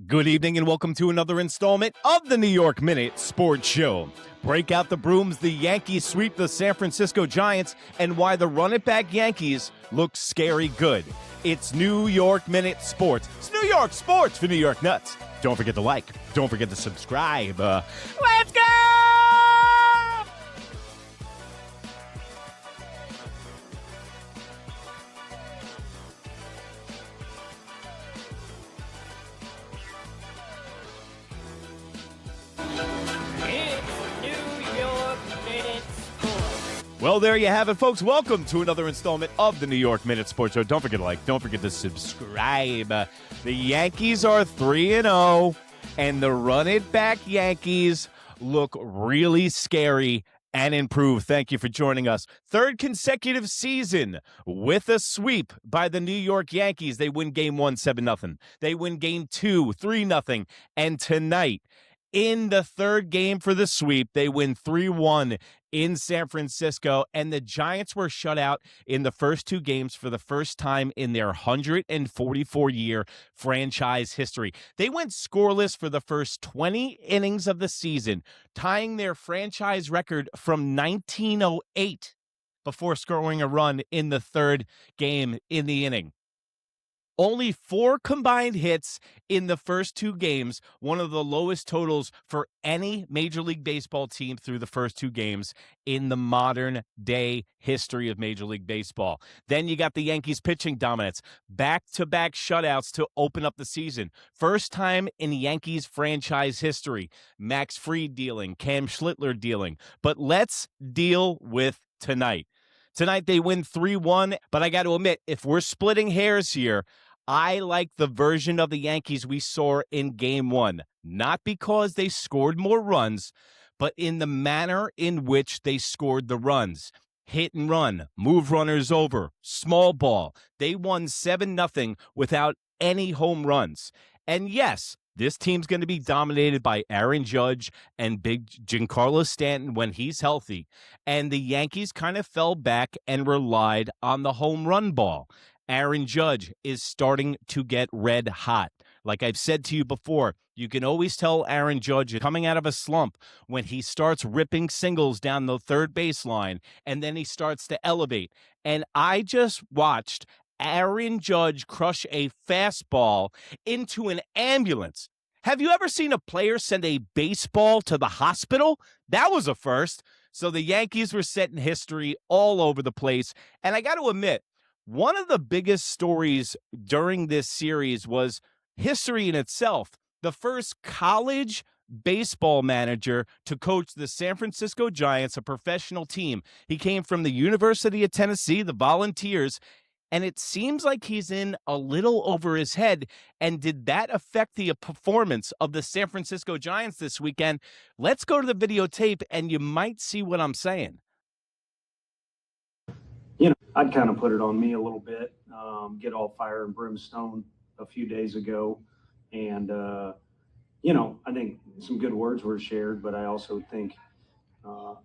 Good evening and welcome to another installment of the New York Minute Sports Show. Break out the brooms, the Yankees sweep the San Francisco Giants, and why the It Back Yankees look scary good. It's New York Minute Sports. It's New York Sports for New York Nuts. Don't forget to like. Don't forget to subscribe. Let's go! Well, there you have it, folks. Welcome to another installment of the New York Minute Sports Show. Don't forget to like. Don't forget to subscribe. The Yankees are 3-0, and the It Back Yankees look really scary and improved. Thank you for joining us. Third consecutive season with a sweep by the New York Yankees. They win Game 1, 7-0. They win Game 2, 3-0. And tonight, in the third game for the sweep, they win 3-1 in San Francisco, and the Giants were shut out in the first two games for the first time in their 144-year franchise history. They went scoreless for the first 20 innings of the season, tying their franchise record from 1908 before scoring a run in the third game in the inning. Only 4 combined hits in the first two games, one of the lowest totals for any Major League Baseball team through the first two games in the modern day history of Major League Baseball. Then you got the Yankees pitching dominance, back-to-back shutouts to open up the season. First time in Yankees franchise history. Max Fried dealing, Cam Schlittler dealing. But let's deal with tonight. Tonight they win 3-1, but I got to admit, if we're splitting hairs here, I like the version of the Yankees we saw in Game 1, not because they scored more runs, but in the manner in which they scored the runs. Hit and run, move runners over, small ball. They won 7-0 without any home runs. And yes, this team's going to be dominated by Aaron Judge and big Giancarlo Stanton when he's healthy. And the Yankees kind of fell back and relied on the home run ball. Aaron Judge is starting to get red hot. Like I've said to you before, you can always tell Aaron Judge is coming out of a slump when he starts ripping singles down the third baseline, and then he starts to elevate. And I just watched Aaron Judge crush a fastball into an ambulance. Have you ever seen a player send a baseball to the hospital? That was a first. So the Yankees were setting history all over the place. And I got to admit, one of the biggest stories during this series was history in itself. The first college baseball manager to coach the San Francisco Giants, a professional team. He came from the University of Tennessee, the Volunteers, and it seems like he's in a little over his head. And did that affect the performance of the San Francisco Giants this weekend? Let's go to the videotape, and you might see what I'm saying. I'd kind of put it on me a little bit, get all fire and brimstone a few days ago. And, I think some good words were shared, but I also think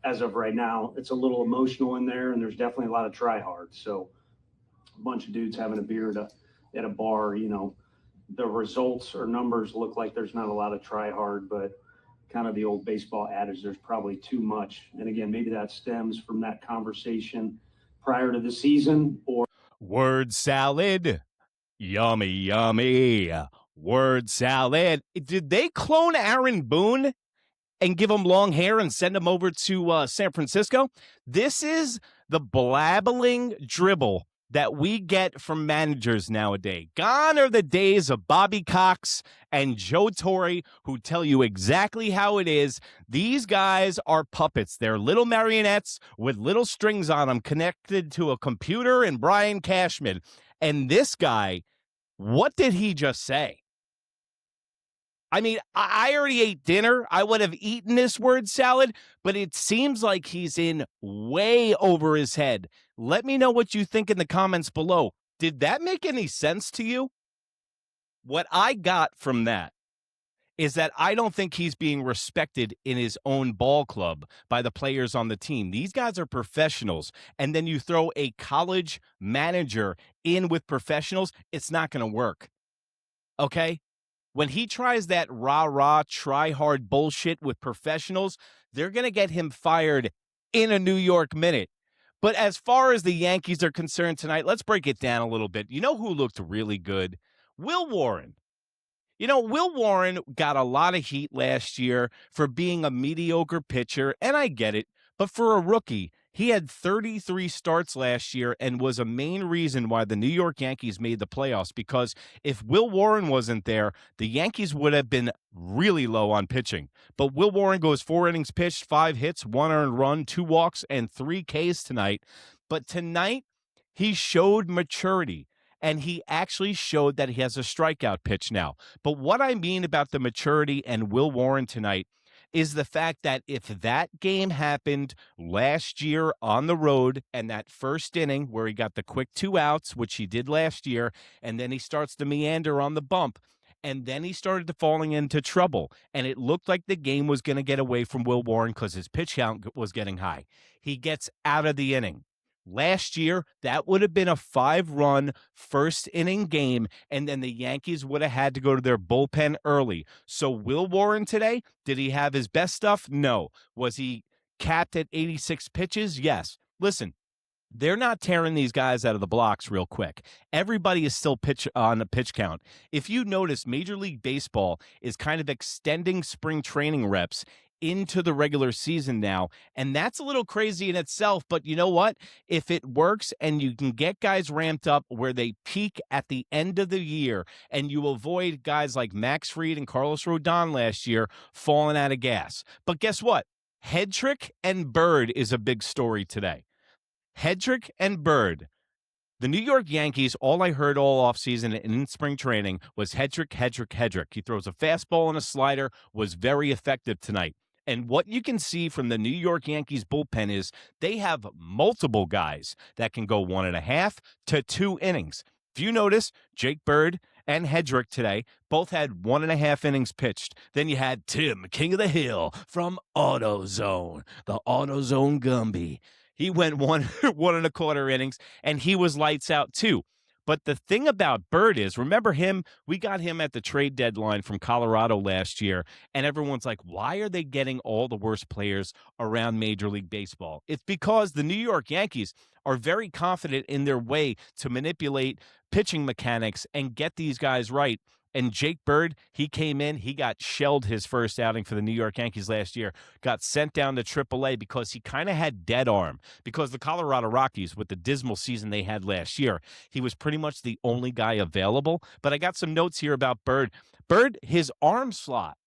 as of right now, it's a little emotional in there, and there's definitely a lot of try hard. So a bunch of dudes having a beer at a bar, the results or numbers look like there's not a lot of try hard, but kind of the old baseball adage, there's probably too much. And again, maybe that stems from that conversation prior to the season or word salad. Yummy, yummy. Word salad. Did they clone Aaron Boone and give him long hair and send him over to San Francisco? This is the blabbling dribble that we get from managers nowadays. Gone are the days of Bobby Cox and Joe Torre who tell you exactly how it is. These guys are puppets. They're little marionettes with little strings on them connected to a computer and Brian Cashman. And this guy, what did he just say? I mean, I already ate dinner. I would have eaten this word salad, but it seems like he's in way over his head. Let me know what you think in the comments below. Did that make any sense to you? What I got from that is that I don't think he's being respected in his own ball club by the players on the team. These guys are professionals, and then you throw a college manager in with professionals, it's not going to work. Okay? When he tries that rah-rah, try-hard bullshit with professionals, they're going to get him fired in a New York minute. But as far as the Yankees are concerned tonight, let's break it down a little bit. You know who looked really good? Will Warren. Will Warren got a lot of heat last year for being a mediocre pitcher, and I get it. But for a rookie, he had 33 starts last year and was a main reason why the New York Yankees made the playoffs, because if Will Warren wasn't there, the Yankees would have been really low on pitching. But Will Warren goes 4 innings pitched, 5 hits, 1 earned run, 2 walks, and 3 Ks tonight. But tonight, he showed maturity. And he actually showed that he has a strikeout pitch now. But what I mean about the maturity and Will Warren tonight is the fact that if that game happened last year on the road and that first inning where he got the quick 2 outs, which he did last year, and then he starts to meander on the bump, and then he started falling into trouble, and it looked like the game was going to get away from Will Warren because his pitch count was getting high. He gets out of the inning. Last year, that would have been a 5-run first inning game, and then the Yankees would have had to go to their bullpen early. So Will Warren today, did he have his best stuff? No. Was he capped at 86 pitches? Yes. Listen, they're not tearing these guys out of the blocks real quick. Everybody is still on a pitch count. If you notice, Major League Baseball is kind of extending spring training reps into the regular season now, and that's a little crazy in itself, but you know what? If it works and you can get guys ramped up where they peak at the end of the year, and you avoid guys like Max Fried and Carlos Rodon last year falling out of gas. But guess what? Hedrick and Bird is a big story today. Hedrick and Bird. The New York Yankees, all I heard all offseason and in spring training was Hedrick. He throws a fastball and a slider, was very effective tonight. And what you can see from the New York Yankees bullpen is they have multiple guys that can go 1.5 to 2 innings. If you notice, Jake Bird and Hedrick today both had 1.5 innings pitched. Then you had Tim, King of the Hill, from AutoZone, the AutoZone Gumby. He went 1.25 innings, and he was lights out too. But the thing about Bird is, remember him? We got him at the trade deadline from Colorado last year, and everyone's like, why are they getting all the worst players around Major League Baseball? It's because the New York Yankees are very confident in their way to manipulate pitching mechanics and get these guys right. And Jake Bird, he came in, he got shelled his first outing for the New York Yankees last year, got sent down to AAA because he kind of had dead arm. Because the Colorado Rockies, with the dismal season they had last year, he was pretty much the only guy available. But I got some notes here about Bird. Bird, his arm slot,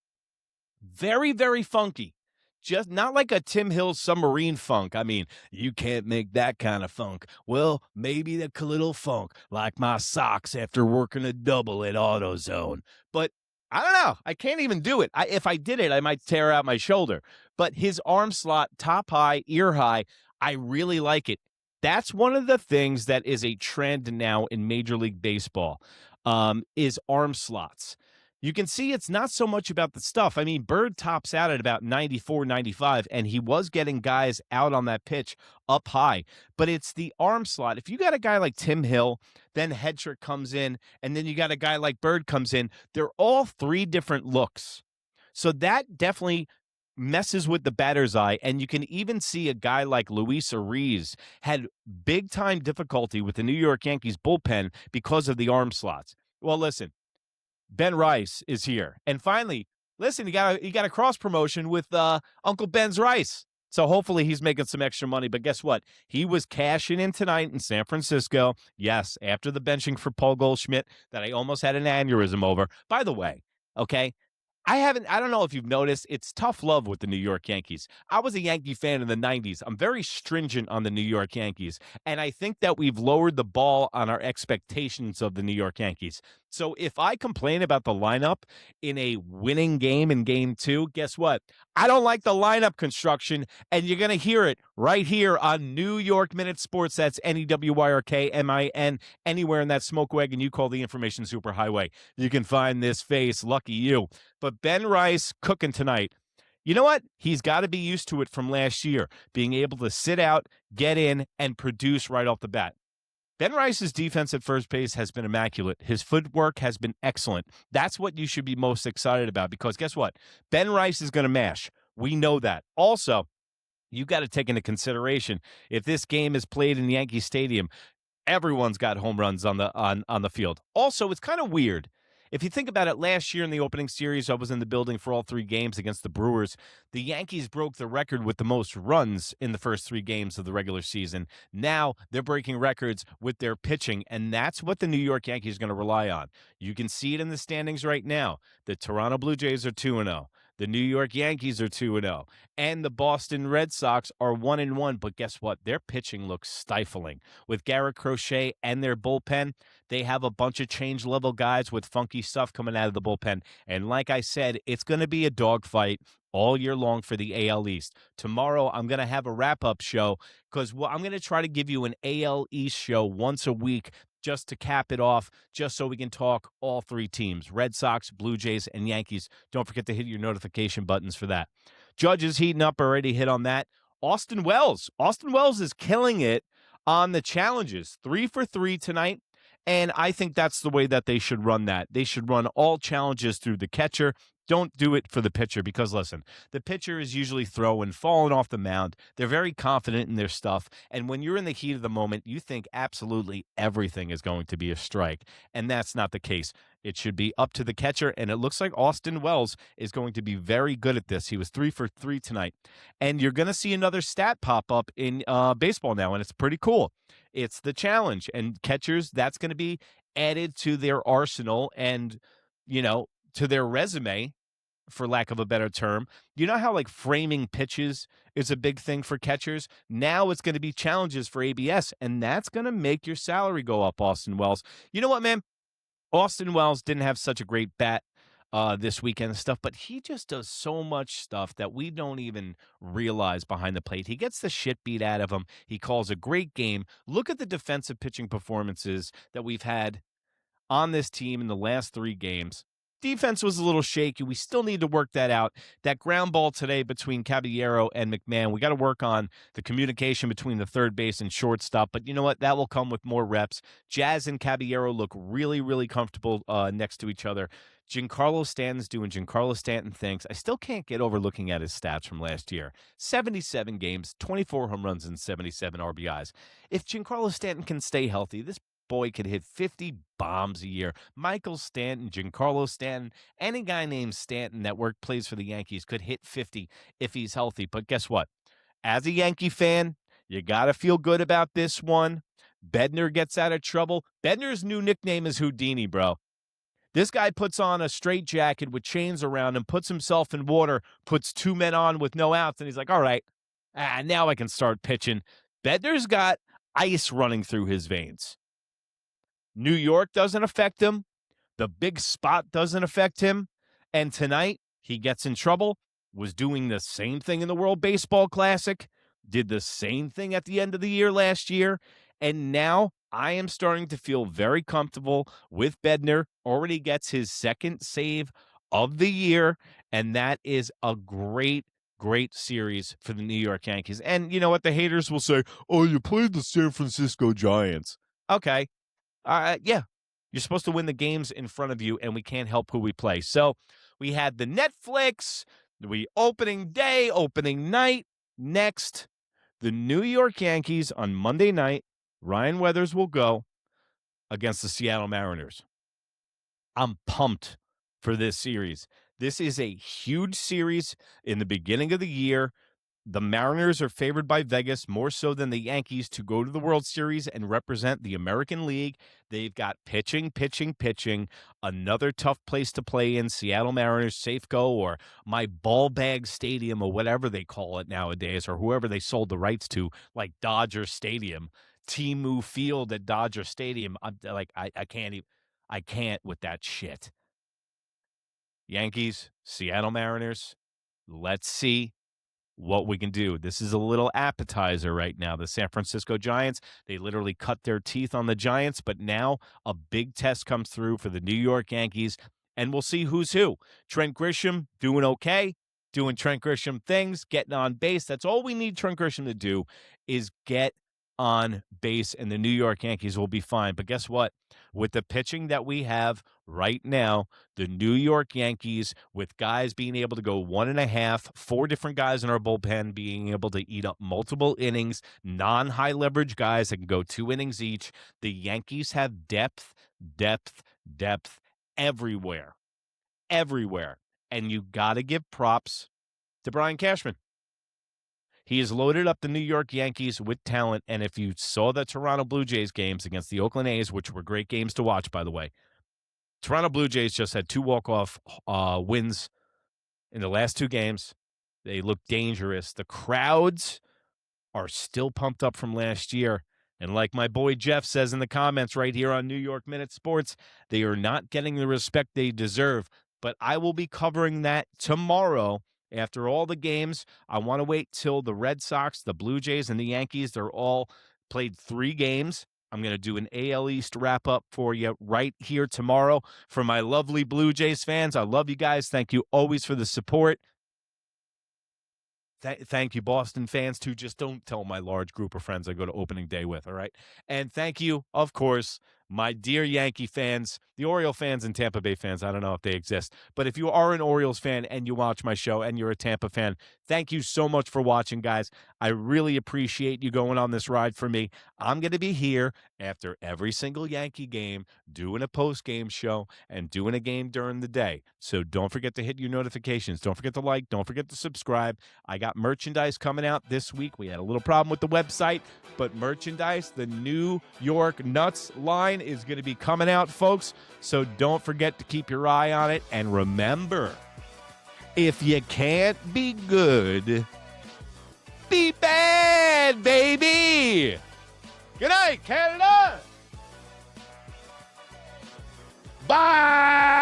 very, very funky. Just not like a Tim Hill submarine funk. I mean, you can't make that kind of funk. Well, maybe a little funk, like my socks after working a double at AutoZone. But I don't know. I can't even do it. If I did it, I might tear out my shoulder. But his arm slot, top high, ear high, I really like it. That's one of the things that is a trend now in Major League Baseball, is arm slots. You can see it's not so much about the stuff. I mean, Bird tops out at about 94, 95, and he was getting guys out on that pitch up high. But it's the arm slot. If you got a guy like Tim Hill, then Hedrick comes in, and then you got a guy like Bird comes in, they're all 3 different looks. So that definitely messes with the batter's eye, and you can even see a guy like Luis Ariz had big-time difficulty with the New York Yankees bullpen because of the arm slots. Well, listen. Ben Rice is here. And finally, listen, you got a cross promotion with Uncle Ben's Rice. So hopefully he's making some extra money. But guess what? He was cashing in tonight in San Francisco. Yes, after the benching for Paul Goldschmidt that I almost had an aneurysm over. By the way, okay, I don't know if you've noticed, it's tough love with the New York Yankees. I was a Yankee fan in the 90s. I'm very stringent on the New York Yankees, and I think that we've lowered the ball on our expectations of the New York Yankees. So if I complain about the lineup in a winning game in Game 2, guess what? I don't like the lineup construction, and you're going to hear it right here on New York Minute Sports. That's NEWYRKMIN, anywhere in that smoke wagon you call the information superhighway. You can find this face, lucky you. But Ben Rice cooking tonight. You know what? He's got to be used to it from last year, being able to sit out, get in, and produce right off the bat. Ben Rice's defense at first base has been immaculate. His footwork has been excellent. That's what you should be most excited about because guess what? Ben Rice is going to mash. We know that. Also, you got to take into consideration if this game is played in Yankee Stadium, everyone's got home runs on the field. Also, it's kind of weird. If you think about it, last year in the opening series, I was in the building for all 3 games against the Brewers. The Yankees broke the record with the most runs in the first 3 games of the regular season. Now they're breaking records with their pitching, and that's what the New York Yankees are going to rely on. You can see it in the standings right now. The Toronto Blue Jays are 2-0. The New York Yankees are 2-0. And the Boston Red Sox are 1-1. But guess what? Their pitching looks stifling. With Garrett Crochet and their bullpen, they have a bunch of change-level guys with funky stuff coming out of the bullpen. And like I said, it's going to be a dogfight all year long for the AL East. Tomorrow, I'm going to have a wrap-up show because I'm going to try to give you an AL East show once a week just to cap it off, just so we can talk all 3 teams, Red Sox, Blue Jays, and Yankees. Don't forget to hit your notification buttons for that. Judge is heating up, already hit on that. Austin Wells is killing it on the challenges. 3 for 3 tonight, and I think that's the way that they should run that. They should run all challenges through the catcher. Don't do it for the pitcher because, listen, the pitcher is usually throwing, falling off the mound. They're very confident in their stuff. And when you're in the heat of the moment, you think absolutely everything is going to be a strike. And that's not the case. It should be up to the catcher. And it looks like Austin Wells is going to be very good at this. He was 3 for 3 tonight. And you're going to see another stat pop up in baseball now, and it's pretty cool. It's the challenge. And catchers, that's going to be added to their arsenal and, to their resume, for lack of a better term. You know how like framing pitches is a big thing for catchers? Now it's going to be challenges for ABS, and that's going to make your salary go up, Austin Wells. You know what, man? Austin Wells didn't have such a great bat this weekend and stuff, but he just does so much stuff that we don't even realize behind the plate. He gets the shit beat out of him. He calls a great game. Look at the defensive pitching performances that we've had on this team in the last 3 games. Defense was a little shaky. We still need to work that out. That ground ball today between Caballero and McMahon, we got to work on the communication between the third base and shortstop. But you know what? That will come with more reps. Jazz and Caballero look really, really comfortable next to each other. Giancarlo Stanton's doing Giancarlo Stanton things. I still can't get over looking at his stats from last year. 77 games, 24 home runs, and 77 RBIs. If Giancarlo Stanton can stay healthy, this boy could hit 50 bombs a year. Michael Stanton, Giancarlo Stanton, any guy named Stanton that plays for the Yankees could hit 50 if he's healthy. But guess what? As a Yankee fan, you got to feel good about this one. Bednar gets out of trouble. Bednar's new nickname is Houdini, bro. This guy puts on a straitjacket with chains around him, puts himself in water, puts 2 men on with no outs, and he's like, all right, now I can start pitching. Bednar's got ice running through his veins. New York doesn't affect him. The big spot doesn't affect him. And tonight, he gets in trouble, was doing the same thing in the World Baseball Classic, did the same thing at the end of the year last year. And now I am starting to feel very comfortable with Bednar. Already gets his 2nd save of the year. And that is a great series for the New York Yankees. And you know what? The haters will say, oh, you played the San Francisco Giants. Okay. Yeah, you're supposed to win the games in front of you, and we can't help who we play. So we had the Netflix, opening day, opening night. Next, the New York Yankees on Monday night. Ryan Weathers will go against the Seattle Mariners. I'm pumped for this series. This is a huge series in the beginning of the year. The Mariners are favored by Vegas more so than the Yankees to go to the World Series and represent the American League. They've got pitching. Another tough place to play in, Seattle Mariners, Safeco, or my ball bag stadium, or whatever they call it nowadays, or whoever they sold the rights to, like Dodger Stadium, Timu Field at Dodger Stadium. I can't with that shit. Yankees, Seattle Mariners, let's see what we can do. This is a little appetizer right now. The San Francisco Giants, they literally cut their teeth on the Giants, but now a big test comes through for the New York Yankees, and we'll see who's who. Trent Grisham doing okay, doing Trent Grisham things, getting on base. That's all we need Trent Grisham to do, is get on base, and the New York Yankees will be fine. But guess what? With the pitching that we have right now, the New York Yankees, with guys being able to go 1.5, 4 different guys in our bullpen being able to eat up multiple innings, non-high leverage guys that can go 2 innings each, the Yankees have depth everywhere. Everywhere. And you got to give props to Brian Cashman. He has loaded up the New York Yankees with talent, and if you saw the Toronto Blue Jays games against the Oakland A's, which were great games to watch, by the way, Toronto Blue Jays just had 2 walk-off wins in the last 2 games. They look dangerous. The crowds are still pumped up from last year. And like my boy Jeff says in the comments right here on New York Minute Sports, they are not getting the respect they deserve. But I will be covering that tomorrow. After all the games, I want to wait till the Red Sox, the Blue Jays, and the Yankees, they're all played 3 games. I'm going to do an AL East wrap-up for you right here tomorrow. For my lovely Blue Jays fans, I love you guys. Thank you always for the support. Thank you, Boston fans, too. Just don't tell my large group of friends I go to opening day with, all right? And thank you, of course, my dear Yankee fans, the Oriole fans and Tampa Bay fans. I don't know if they exist. But if you are an Orioles fan and you watch my show and you're a Tampa fan, thank you so much for watching, guys. I really appreciate you going on this ride for me. I'm going to be here after every single Yankee game doing a post-game show and doing a game during the day. So don't forget to hit your notifications. Don't forget to like. Don't forget to subscribe. I got merchandise coming out this week. We had a little problem with the website, but merchandise, the New York Nuts line is going to be coming out, folks. So don't forget to keep your eye on it. And remember, if you can't be good, be bad, baby. Good night, Canada. Bye.